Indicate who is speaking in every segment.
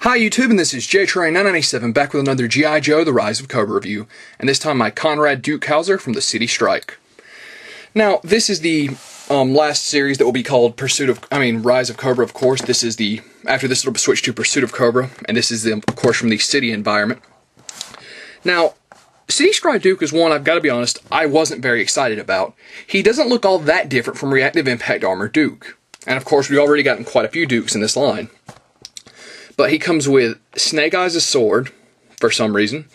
Speaker 1: Hi YouTube, and this is JTrain997 back with another G.I. Joe The Rise of Cobra review, and this time my Conrad Duke Hauser from the City Strike. Now, this is the last series that will be called Rise of Cobra, of course. This is after this it'll switch to Pursuit of Cobra, and this is, of course, from the City environment. Now, City Strike Duke is one, I've got to be honest, I wasn't very excited about. He doesn't look all that different from Reactive Impact Armor Duke, and of course we've already gotten quite a few Dukes in this line. But he comes with Snake Eyes' sword, for some reason,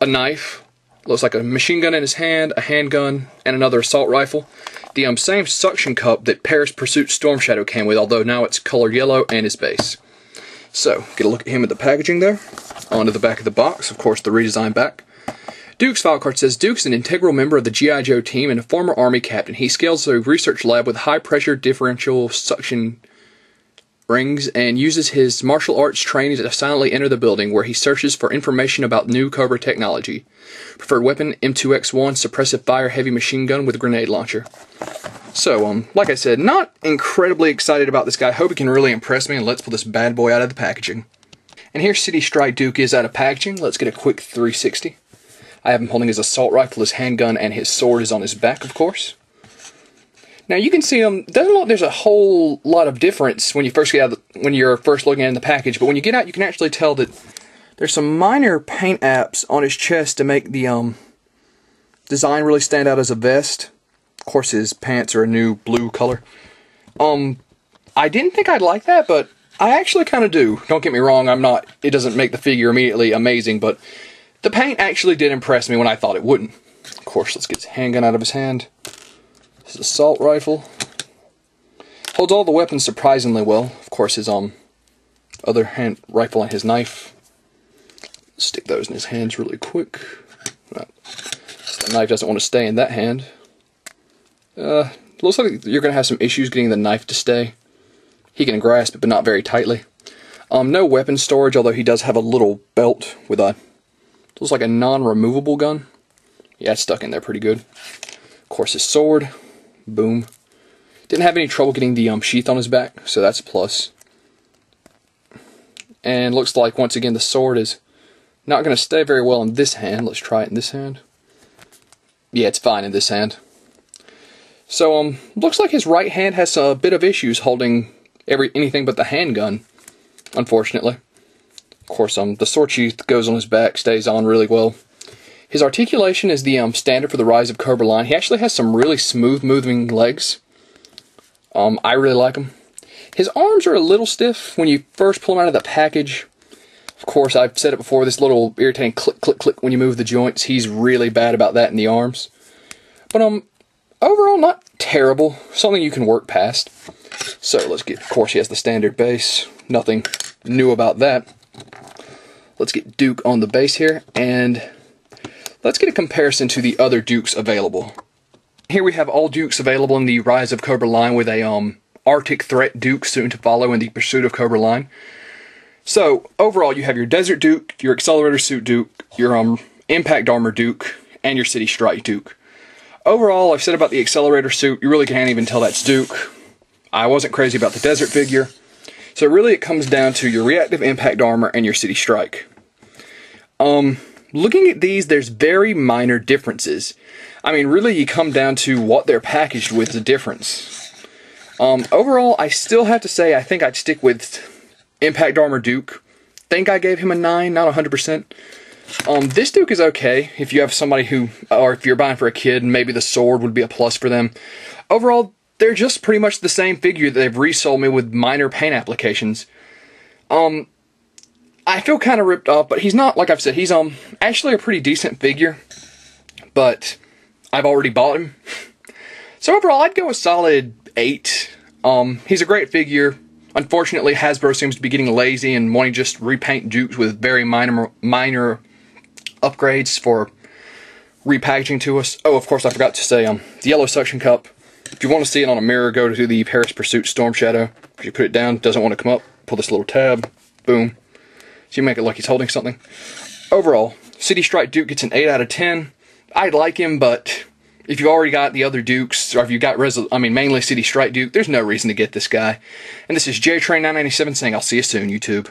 Speaker 1: a knife, looks like a machine gun in his hand, a handgun, and another assault rifle. The same suction cup that Paris Pursuit Storm Shadow came with, although now it's colored yellow and his base. So, get a look at him at the packaging there. Onto the back of the box, of course the redesigned back. Duke's file card says, Duke's an integral member of the G.I. Joe team and a former Army captain. He scales a research lab with high-pressure differential suction rings and uses his martial arts training to silently enter the building where he searches for information about new Cobra technology. Preferred weapon, M2X1, suppressive fire heavy machine gun with grenade launcher. So, like I said, not incredibly excited about this guy. Hope he can really impress me, and let's pull this bad boy out of the packaging. And here City Strike Duke is out of packaging. Let's get a quick 360. I have him holding his assault rifle, his handgun, and his sword is on his back, of course. Now you can see doesn't look like there's a whole lot of difference when you first get out when you're first looking at it in the package, but when you get out you can actually tell that there's some minor paint apps on his chest to make the design really stand out as a vest. Of course his pants are a new blue color. I didn't think I'd like that, but I actually kind of do. Don't get me wrong, it doesn't make the figure immediately amazing, but the paint actually did impress me when I thought it wouldn't. Of course, let's get his handgun out of his hand. His assault rifle. Holds all the weapons surprisingly well. Of course, his other hand rifle and his knife. Stick those in his hands really quick. So the knife doesn't want to stay in that hand. Looks like you're going to have some issues getting the knife to stay. He can grasp it, but not very tightly. No weapon storage, although he does have a little belt with looks like a non-removable gun. Yeah, it's stuck in there pretty good. Of course, his sword. Boom. Didn't have any trouble getting the sheath on his back, so that's a plus. And looks like, once again, the sword is not going to stay very well in this hand. Let's try it in this hand. Yeah, it's fine in this hand. So, looks like his right hand has a bit of issues holding anything but the handgun, unfortunately. Of course, the sword sheath goes on his back, stays on really well. His articulation is the standard for the Rise of Cobra line. He actually has some really smooth moving legs. I really like him. His arms are a little stiff when you first pull him out of the package. Of course, I've said it before, this little irritating click, click, click when you move the joints. He's really bad about that in the arms. But overall, not terrible. Something you can work past. So let's get, of course, he has the standard base. Nothing new about that. Let's get Duke on the base here, and let's get a comparison to the other Dukes available. Here we have all Dukes available in the Rise of Cobra line with a Arctic Threat Duke soon to follow in the Pursuit of Cobra line. So, overall, you have your Desert Duke, your Accelerator Suit Duke, your Impact Armor Duke, and your City Strike Duke. Overall, I've said about the Accelerator Suit, you really can't even tell that's Duke. I wasn't crazy about the Desert figure. So really it comes down to your Reactive Impact Armor and your City Strike. Looking at these, there's very minor differences. I mean, really, you come down to what they're packaged with the difference. Overall, I still have to say I think I'd stick with Impact Armor Duke. Think I gave him a 9, not 100%. This Duke is okay if you have somebody or if you're buying for a kid, maybe the sword would be a plus for them. Overall, they're just pretty much the same figure that they've resold me with minor paint applications. I feel kind of ripped off, but he's not, like I've said, he's actually a pretty decent figure, but I've already bought him. So overall, I'd go a solid 8. He's a great figure. Unfortunately, Hasbro seems to be getting lazy and wanting to just repaint Dukes with very minor upgrades for repackaging to us. Oh, of course, I forgot to say, the yellow suction cup. If you want to see it on a mirror, go to the Paris Pursuit Storm Shadow. If you put it down, it doesn't want to come up, pull this little tab, boom. So you make it like he's holding something. Overall, City Strike Duke gets an 8 out of 10. I like him, but if you've already got the other Dukes, or if you've got mainly City Strike Duke, there's no reason to get this guy. And this is JTrain997 saying I'll see you soon, YouTube.